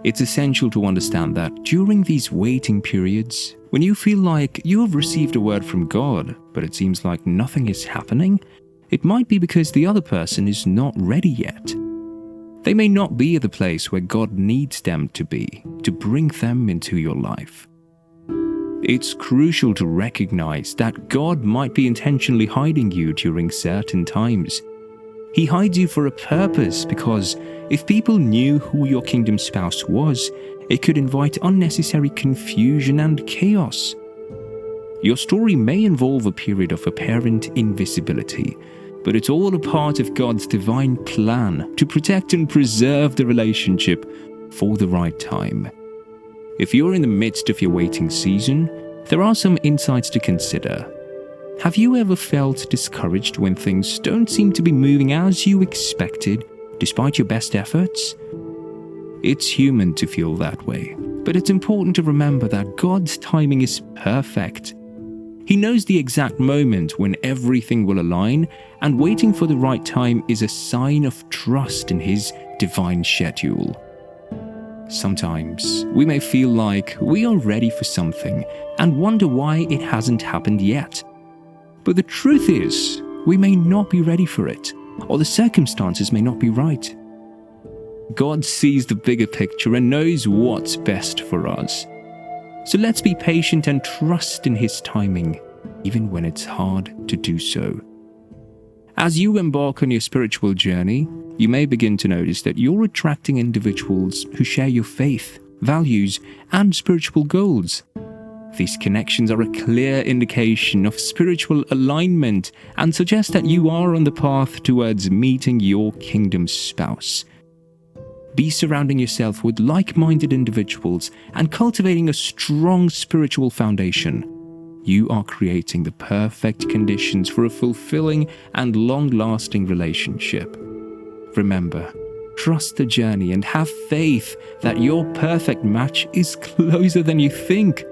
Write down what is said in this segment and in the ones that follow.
It's essential to understand that during these waiting periods, when you feel like you have received a word from God, but it seems like nothing is happening, it might be because the other person is not ready yet. They may not be at the place where God needs them to be to bring them into your life. It's crucial to recognize that God might be intentionally hiding you during certain times. He hides you for a purpose because if people knew who your kingdom spouse was, it could invite unnecessary confusion and chaos. Your story may involve a period of apparent invisibility, but it's all a part of God's divine plan to protect and preserve the relationship for the right time. If you're in the midst of your waiting season, there are some insights to consider. Have you ever felt discouraged when things don't seem to be moving as you expected, despite your best efforts? It's human to feel that way, but it's important to remember that God's timing is perfect. He knows the exact moment when everything will align, and waiting for the right time is a sign of trust in His divine schedule. Sometimes we may feel like we are ready for something and wonder why it hasn't happened yet. But the truth is, we may not be ready for it, or the circumstances may not be right. God sees the bigger picture and knows what's best for us. So let's be patient and trust in His timing, even when it's hard to do so. As you embark on your spiritual journey, you may begin to notice that you're attracting individuals who share your faith, values, and spiritual goals. These connections are a clear indication of spiritual alignment and suggest that you are on the path towards meeting your kingdom spouse. Be surrounding yourself with like-minded individuals and cultivating a strong spiritual foundation. You are creating the perfect conditions for a fulfilling and long-lasting relationship. Remember, trust the journey and have faith that your perfect match is closer than you think.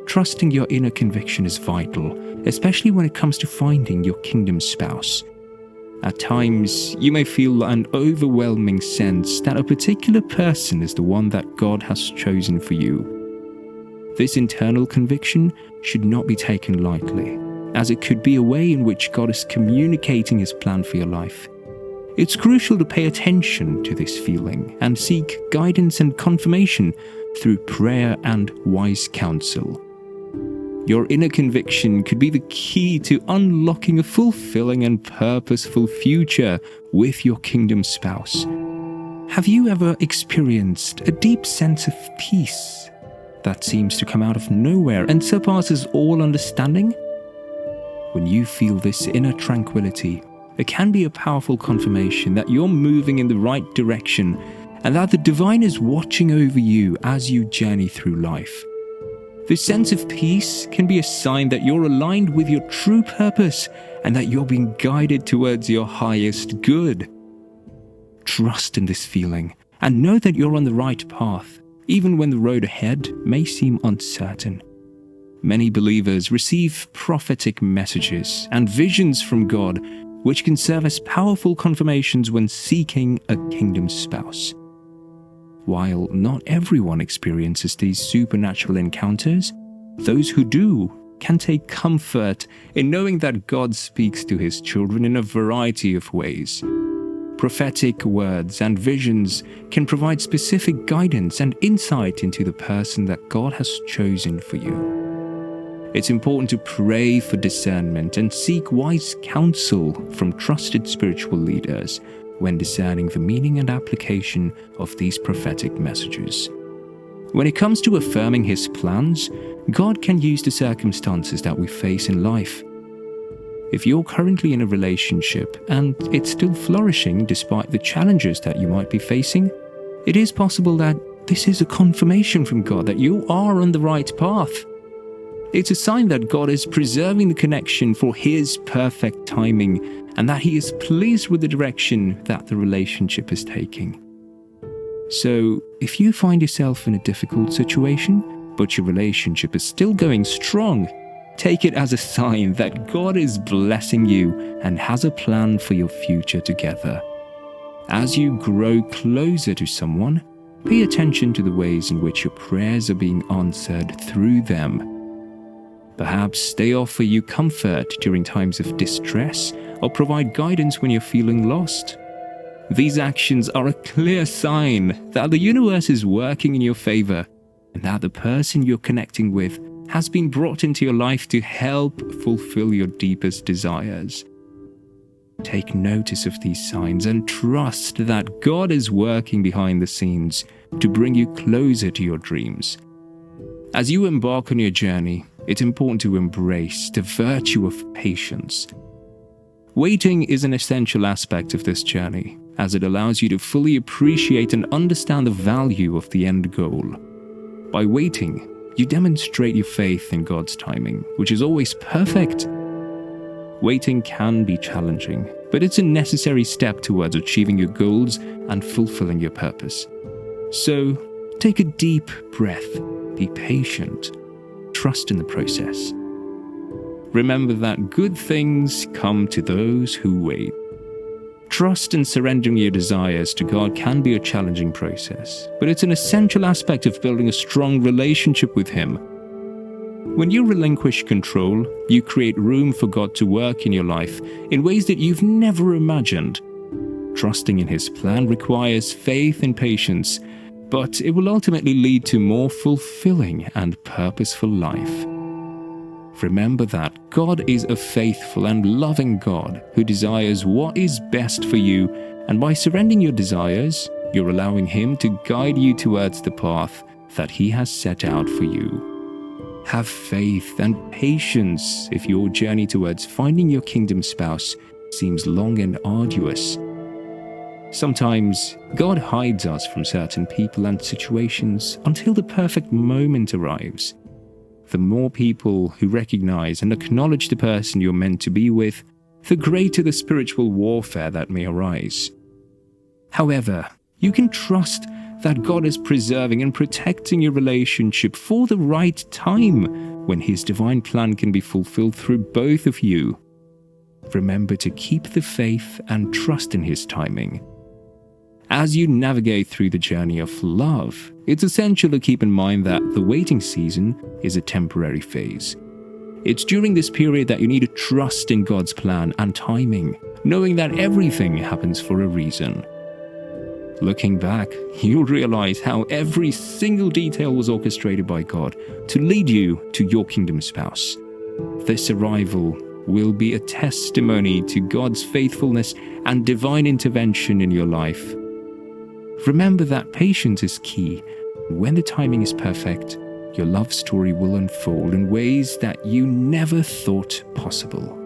Trusting your inner conviction is vital, especially when it comes to finding your kingdom spouse. At times, you may feel an overwhelming sense that a particular person is the one that God has chosen for you. This internal conviction should not be taken lightly, as it could be a way in which God is communicating His plan for your life. It's crucial to pay attention to this feeling and seek guidance and confirmation through prayer and wise counsel. Your inner conviction could be the key to unlocking a fulfilling and purposeful future with your kingdom spouse. Have you ever experienced a deep sense of peace that seems to come out of nowhere and surpasses all understanding? When you feel this inner tranquility, it can be a powerful confirmation that you're moving in the right direction and that the divine is watching over you as you journey through life. This sense of peace can be a sign that you're aligned with your true purpose and that you're being guided towards your highest good. Trust in this feeling and know that you're on the right path, even when the road ahead may seem uncertain. Many believers receive prophetic messages and visions from God, which can serve as powerful confirmations when seeking a kingdom spouse. While not everyone experiences these supernatural encounters, those who do can take comfort in knowing that God speaks to His children in a variety of ways. Prophetic words and visions can provide specific guidance and insight into the person that God has chosen for you. It's important to pray for discernment and seek wise counsel from trusted spiritual leaders when discerning the meaning and application of these prophetic messages. When it comes to affirming His plans, God can use the circumstances that we face in life. If you're currently in a relationship and it's still flourishing despite the challenges that you might be facing, it is possible that this is a confirmation from God that you are on the right path. It's a sign that God is preserving the connection for His perfect timing and that He is pleased with the direction that the relationship is taking. So, if you find yourself in a difficult situation, but your relationship is still going strong, take it as a sign that God is blessing you and has a plan for your future together. As you grow closer to someone, Pay attention to the ways in which your prayers are being answered through them. Perhaps they offer you comfort during times of distress or provide guidance when you're feeling lost. These actions are a clear sign that the universe is working in your favor and that the person you're connecting with has been brought into your life to help fulfill your deepest desires. Take notice of these signs and trust that God is working behind the scenes to bring you closer to your dreams. As you embark on your journey, it's important to embrace the virtue of patience. Waiting is an essential aspect of this journey, as it allows you to fully appreciate and understand the value of the end goal. By waiting, you demonstrate your faith in God's timing, which is always perfect. Waiting can be challenging, but it's a necessary step towards achieving your goals and fulfilling your purpose. So, take a deep breath, be patient, trust in the process. Remember that good things come to those who wait. Trust and surrendering your desires to God can be a challenging process, but it's an essential aspect of building a strong relationship with Him. When you relinquish control, you create room for God to work in your life in ways that you've never imagined. Trusting in His plan requires faith and patience, but it will ultimately lead to more fulfilling and purposeful life. Remember that God is a faithful and loving God who desires what is best for you, and by surrendering your desires, you're allowing Him to guide you towards the path that He has set out for you. Have faith and patience if your journey towards finding your kingdom spouse seems long and arduous. Sometimes God hides us from certain people and situations until the perfect moment arrives. The more people who recognize and acknowledge the person you're meant to be with, the greater the spiritual warfare that may arise. However, you can trust that God is preserving and protecting your relationship for the right time when His divine plan can be fulfilled through both of you. Remember to keep the faith and trust in His timing. As you navigate through the journey of love, it's essential to keep in mind that the waiting season is a temporary phase. It's during this period that you need to trust in God's plan and timing, knowing that everything happens for a reason. Looking back, you'll realize how every single detail was orchestrated by God to lead you to your kingdom spouse. This arrival will be a testimony to God's faithfulness and divine intervention in your life. Remember that patience is key. When the timing is perfect, your love story will unfold in ways that you never thought possible.